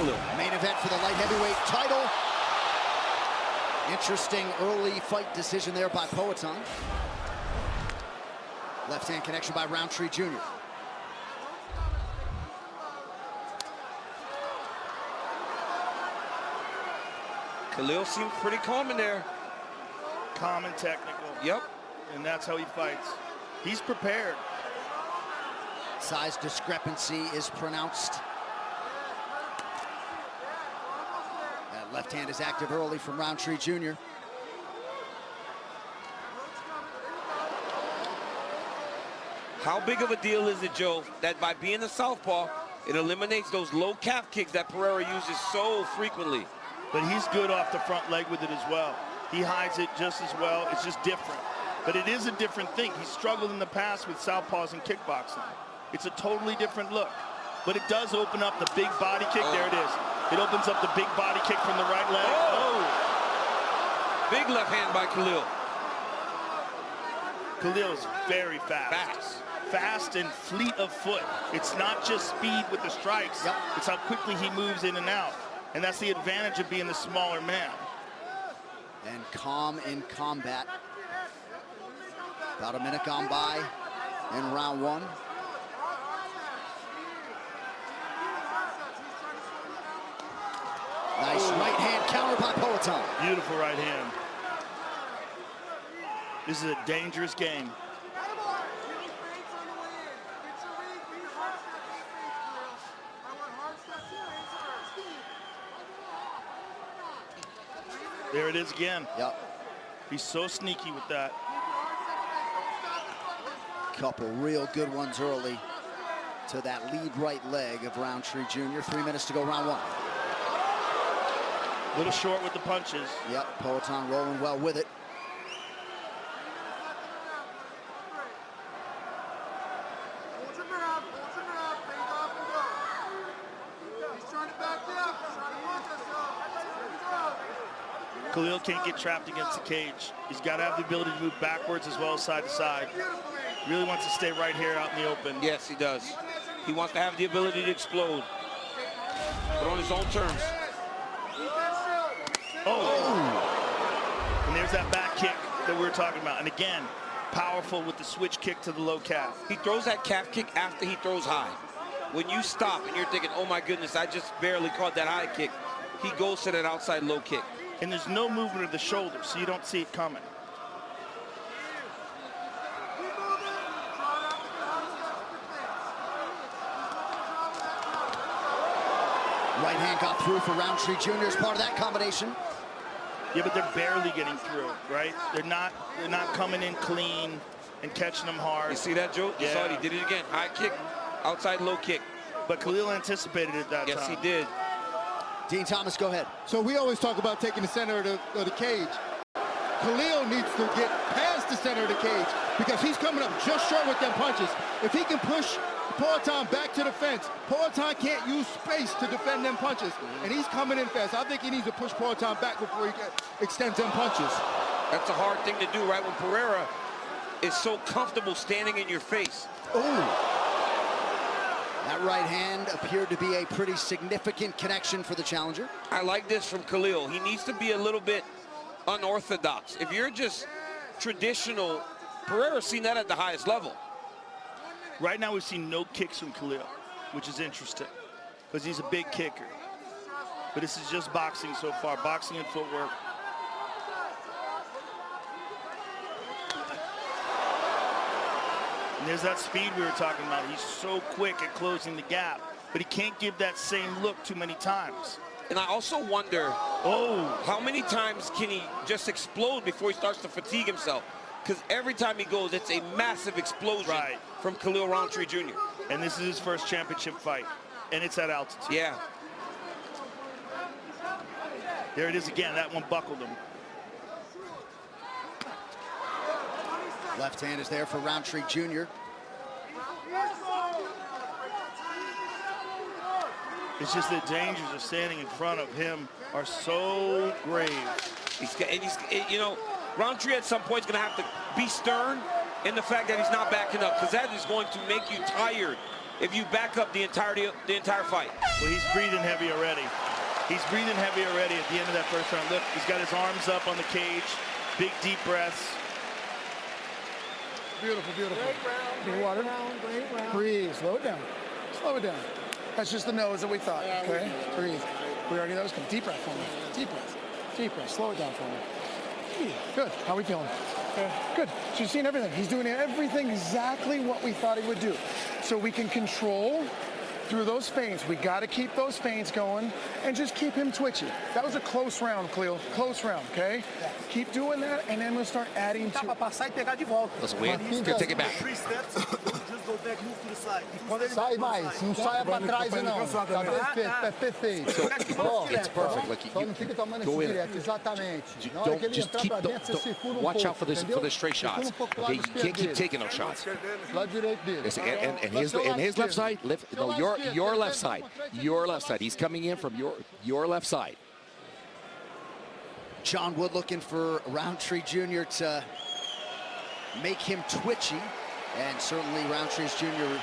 Khalil. Main event for the light heavyweight title. Interesting early fight decision there by Poatan. Left-hand connection by Rountree Jr. Khalil seems pretty calm in there. Calm and technical. Yep. And that's how he fights. He's prepared. Size discrepancy is pronounced. That left hand is active early from Rountree Jr. How big of a deal is it, Joe, that by being a southpaw, it eliminates those low calf kicks that Pereira uses so frequently? But he's good off the front leg with it as well. He hides it just as well. It's just different. But it is a different thing. He struggled in the past with southpaws and kickboxing. It's a totally different look. But it does open up the big body kick. There it is. It opens up the big body kick from the right leg. Big left hand by Khalil. Khalil is very fast. Fast and fleet of foot. It's not just speed with the strikes. Yep. It's how quickly he moves in and out. And that's the advantage of being the smaller man. And calm in combat. About a minute gone by in round one. Nice right hand counter by Poatan. Beautiful right hand. This is a dangerous game. There it is again. Yep. He's so sneaky with that. Couple real good ones early to that lead right leg of Rountree Jr. 3 minutes to go, round one. A little short with the punches. Yep, Poatan rolling well with it. Khalil can't get trapped against the cage. He's got to have the ability to move backwards as well as side to side. Really wants to stay right here out in the open. Yes, he does. He wants to have the ability to explode, but on his own terms. And there's that back kick that we were talking about. And again, powerful with the switch kick to the low calf. He throws that calf kick after he throws high. When you stop and you're thinking, oh my goodness, I just barely caught that high kick, he goes to that outside low kick. And there's no movement of the shoulder, so you don't see it coming. Right hand got through for Rountree Jr. as part of that combination. Yeah, but they're barely getting through, right? They're not coming in clean and catching them hard. You see that, Joe? You saw it, he did it again. High kick, outside low kick. But Khalil anticipated it that time. Yes, he did. Dean Thomas, go ahead. So we always talk about taking the center of the cage. Khalil needs to get past the center of the cage because he's coming up just short with them punches. If he can push Poatan back to the fence, Poatan can't use space to defend them punches, and he's coming in fast. I think he needs to push Poatan back before he extends them punches. That's a hard thing to do, right? When Pereira is so comfortable standing in your face. That right hand appeared to be a pretty significant connection for the challenger. I like this from Khalil. He needs to be a little bit unorthodox. If you're just traditional, Pereira's seen that at the highest level. Right now we've seen no kicks from Khalil, which is interesting because he's a big kicker. But this is just boxing so far, boxing and footwork. And there's that speed we were talking about. He's so quick at closing the gap, but he can't give that same look too many times. And I also wonder, how many times can he just explode before he starts to fatigue himself? Because every time he goes, it's a massive explosion from Khalil Rountree Jr. And this is his first championship fight, and it's at altitude. Yeah. There it is again. That one buckled him. Left hand is there for Rountree Jr. It's just the dangers of standing in front of him are so grave. You know, Rountree at some point is going to have to be stern in the fact that he's not backing up, because that is going to make you tired if you back up the entire fight. Well, he's breathing heavy already. He's breathing heavy already at the end of that first round. Look, he's got his arms up on the cage. Big, deep breaths. Beautiful, beautiful. Great round, Need water? great round. Breathe, slow it down. Slow it down. That's just the nose that we thought, okay? Breathe. We already know it's coming. Deep breath for me. Deep breath. Deep breath. Slow it down for me. Good. How are we feeling? Good. So you've seen everything. He's doing everything exactly what we thought he would do. So we can control through those feints. We got to keep those feints going and just keep him twitchy. That was a close round, Khalil. Close round, okay? Yeah. Keep doing that, and then we'll start adding to... Listen, we can take it back. 3 steps, just go back, move to the side. Sai mais, não saia para trás não. Tá perfeito, é perfeito. It's perfect. Like Só não fica tomando esse direto, exatamente. Na hora que ele just entrar keep pra dentro, você segura watch pouco, out for this entendeu? for the straight shots. Segura pouco Okay, lado you can't keep esquerdo taking those shots. dele. Lado direito dele. Listen, and his left side, your left side, your left side. He's coming in from your left side. John Wood looking for Rountree Jr. to make him twitchy, and certainly Rountree Jr.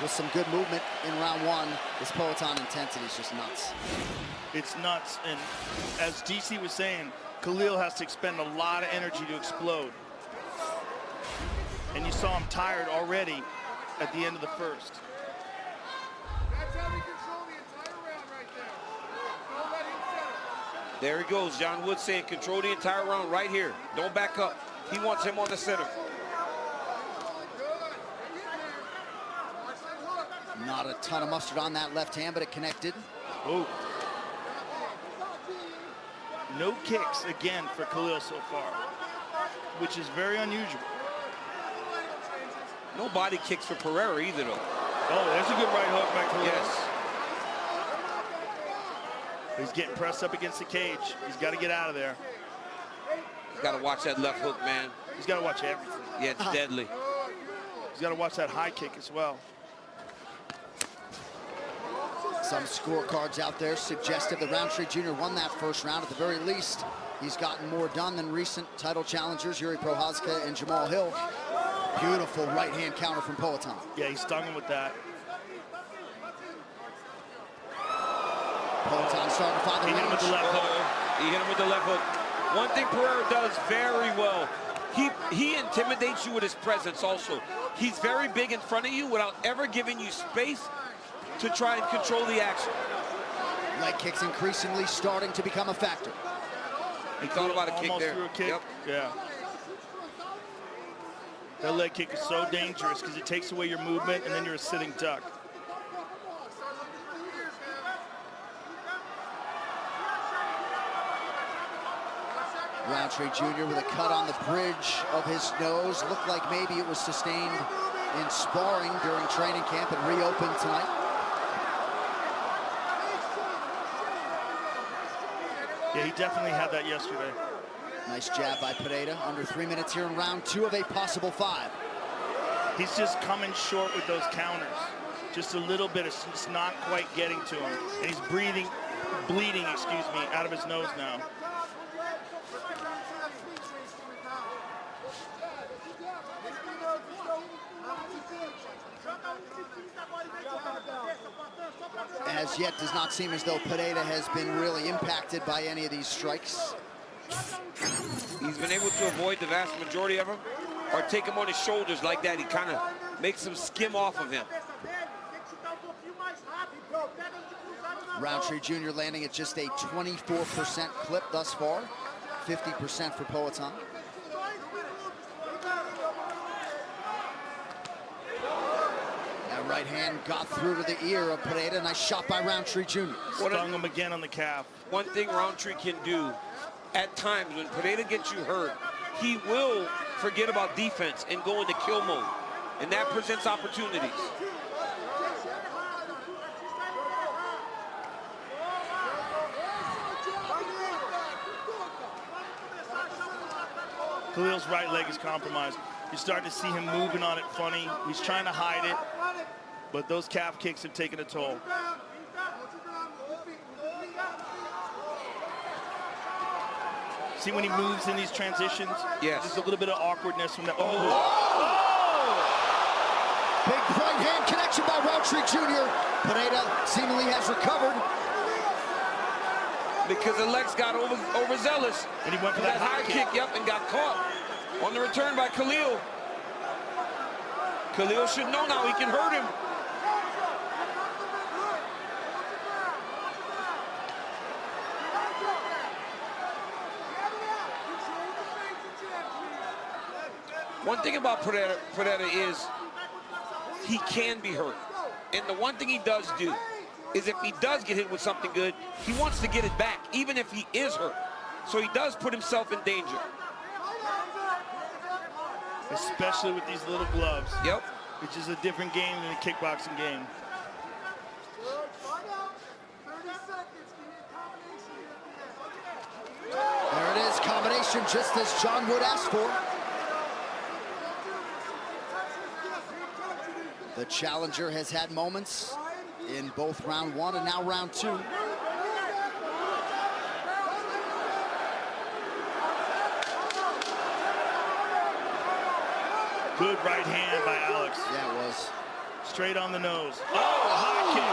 with some good movement in round one. His Peloton intensity is just nuts. It's nuts, and as DC was saying, Khalil has to expend a lot of energy to explode. And you saw him tired already at the end of the first. That's how we control the entire round right there. Don't let him settle. There he goes. John Wood saying control the entire round right here. Don't back up. He wants him on the center. Not a ton of mustard on that left hand, but it connected. Oh. No kicks again for Khalil so far, which is very unusual. No body kicks for Pereira either, though. Oh, there's a good right hook by Khalil. Yes. He's getting pressed up against the cage. He's got to get out of there. You got to watch that left hook, man. He's got to watch everything. Yeah, it's deadly. He's got to watch that high kick as well. Some scorecards out there suggestive that Rountree Jr. won that first round. At the very least, he's gotten more done than recent title challengers Yuri Prochazka and Jamal Hill. Beautiful right-hand counter from Peloton. Yeah, he stung him with that. Peloton starting to find the He hit him with the left hook. He hit him with the left hook. One thing Pereira does very well, he intimidates you with his presence also. He's very big in front of you without ever giving you space to try and control the action. Leg kicks increasingly starting to become a factor. He thought about a kick Almost there. threw a kick. Yep. Yeah. That leg kick is so dangerous because it takes away your movement and then you're a sitting duck. Rountree Jr. with a cut on the bridge of his nose. Looked like maybe it was sustained in sparring during training camp and reopened tonight. Yeah, he definitely had that yesterday. Nice jab by Pereira. Under 3 minutes here in round two of a possible 5. He's just coming short with those counters. Just a little bit. It's just not quite getting to him. And he's bleeding, out of his nose now. As yet, does not seem as though Pereira has been really impacted by any of these strikes. He's been able to avoid the vast majority of them or take him on his shoulders like that. He kind of makes him skim off of him. Rountree Jr. landing at just a 24% clip thus far, 50% for Peloton. That right hand got through to the ear of Pereira. Nice shot by Rountree Jr. Stung him again on the calf. One thing Rountree can do at times when Pereira gets you hurt, he will forget about defense and go into kill mode. And that presents opportunities. Khalil's right leg is compromised. You start to see him moving on it funny. He's trying to hide it, but those calf kicks have taken a toll. See when he moves in these transitions? Yes. There's a little bit of awkwardness from that. Oh! Big right Strong hand connection by Rountree Jr. Pereira seemingly has recovered. Because Alex got overzealous. And he went for that high kick. Yep, and got caught on the return by Khalil. Khalil should know now he can hurt him. One thing about Pereira is he can be hurt. And the one thing he does do is if he does get hit with something good, he wants to get it back, even if he is hurt. So he does put himself in danger. Especially with these little gloves. Yep. Which is a different game than a kickboxing game. There it is, combination just as John Wood asked for. The challenger has had moments in both round one and now round two. Good right hand by Alex. Yeah, it was. Straight on the nose. Oh, high kick.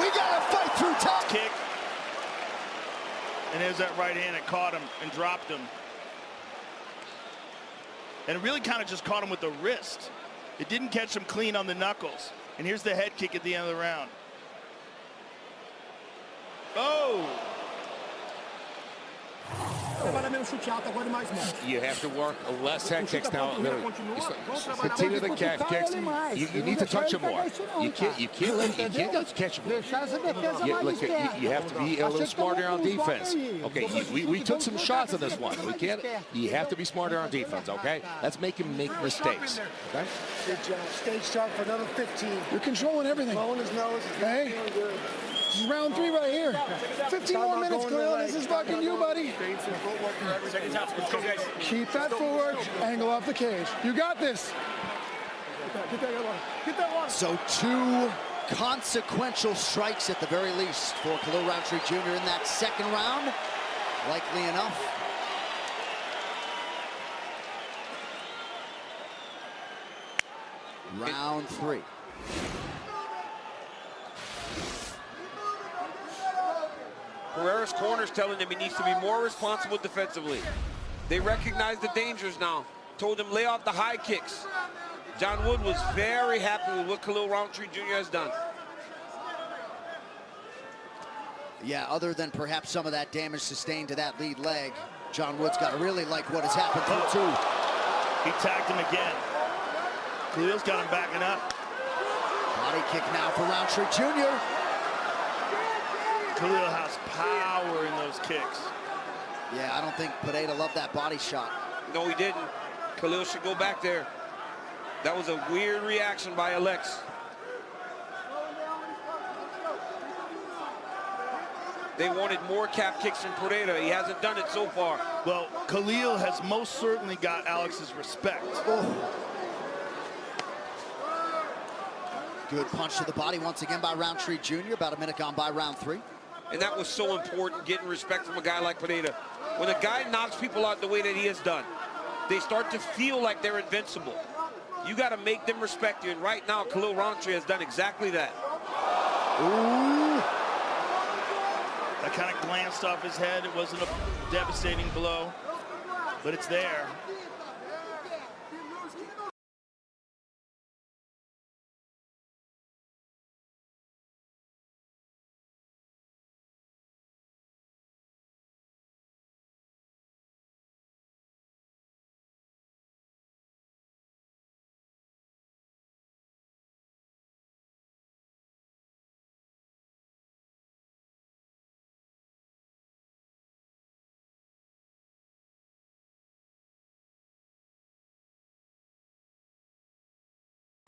We gotta fight through time. Kick. And there's that right hand that caught him and dropped him. And it really kind of just caught him with the wrist. It didn't catch him clean on the knuckles. And here's the head kick at the end of the round. Oh! You have to work less head kicks now. Continue the calf kicks. You need to touch them more. You can't just catch them. You have to be a little smarter on defense. Okay, we took some shots on this one. You have to be smarter on defense, okay? Let's make him make mistakes, okay? Good job. Stay sharp for another 15. You're controlling everything. Blowing his nose. Hey. This is round 3 right here. 15 more minutes, Khalil. This is fucking you, buddy. Keep that footwork. Angle off the cage. You got this. Get that one. So 2 consequential strikes at the very least for Khalil Rountree Jr. in that second round. Likely enough. Round 3. Pereira's corner's telling him he needs to be more responsible defensively. They recognize the dangers now. Told him lay off the high kicks. John Wood was very happy with what Khalil Rountree Jr. has done. Yeah, other than perhaps some of that damage sustained to that lead leg, John Wood's got to really like what has happened through 2. He tagged him again. Khalil's got him backing up. Body kick now for Rountree Jr. Khalil has power in those kicks. Yeah, I don't think Pereira loved that body shot. No, he didn't. Khalil should go back there. That was a weird reaction by Alex. They wanted more calf kicks from Pereira. He hasn't done it so far. Well, Khalil has most certainly got Alex's respect. Oh. Good punch to the body once again by Rountree Jr. About a minute gone by round 3. And that was so important, getting respect from a guy like Pereira. When a guy knocks people out the way that he has done, they start to feel like they're invincible. You got to make them respect you. And right now, Khalil Rountree has done exactly that. Ooh. That kind of glanced off his head. It wasn't a devastating blow, but it's there.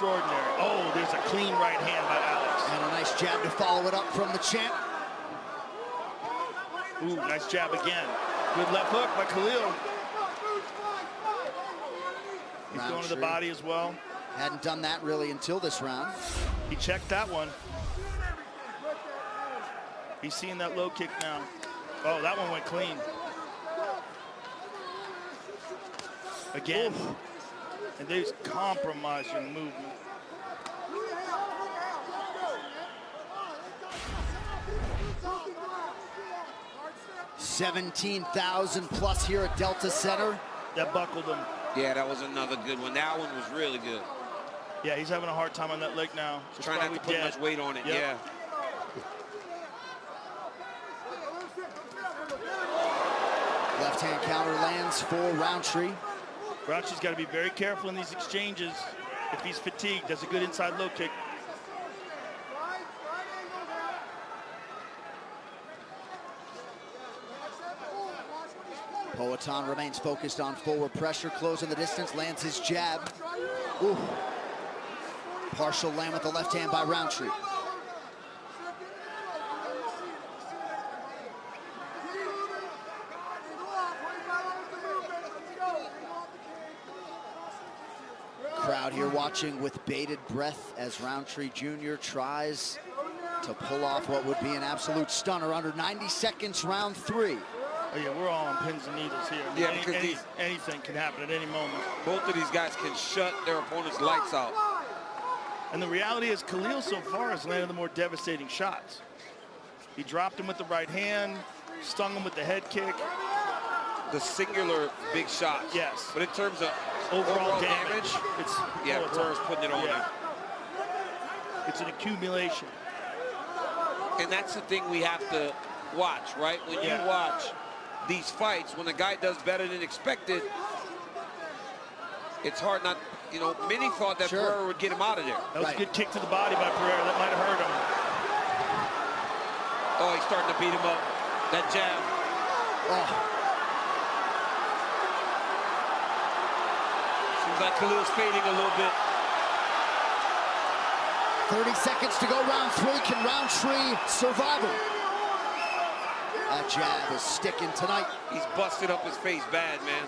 Extraordinary. Oh, there's a clean right hand by Alex. And a nice jab to follow it up from the champ. Ooh, nice jab again. Good left hook by Khalil. He's going to the body as well. Hadn't done that really until this round. He checked that one. He's seeing that low kick now. Oh, that one went clean. Again. And they just compromise your movement. 17,000 plus here at Delta Center. That buckled him. Yeah, that was another good one. That one was really good. Yeah, he's having a hard time on that leg now. He's trying not to put much weight on it, Yep. yeah. Left hand counter lands for Rountree. Rountree's got to be very careful in these exchanges. If he's fatigued, does a good inside low kick. Poatan remains focused on forward pressure, closing the distance, lands his jab. Ooh. Partial land with the left hand by Rountree. Crowd here watching with bated breath as Rountree Jr. tries to pull off what would be an absolute stunner. Under 90 seconds, round 3. Oh yeah, we're all on pins and needles here. I mean, Yeah, because anything can happen at any moment. both of these guys can shut their opponent's lights out. And the reality is Khalil so far has landed the more devastating shots. He dropped him with the right hand, stung him with the head kick. The singular big shots. Yes. But in terms of Overall damage, it's Pereira's putting it on him. It's an accumulation. And that's the thing we have to watch, right? When you watch these fights, when the guy does better than expected, it's hard not, you know, many thought that Pereira would get him out of there. That was a good kick to the body by Pereira. That might have hurt him. Oh, he's starting to beat him up. That jab. Oh. Seems like Khalil's fading a little bit. 30 seconds to go, round 3. Can Rountree survive it? That jab is sticking tonight. He's busted up his face bad, man.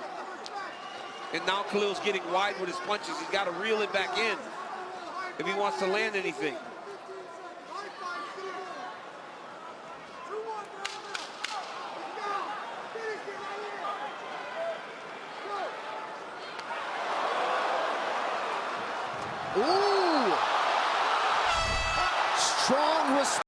And now Khalil's getting wide with his punches. He's got to reel it back in if he wants to land anything. Ooh! Strong response.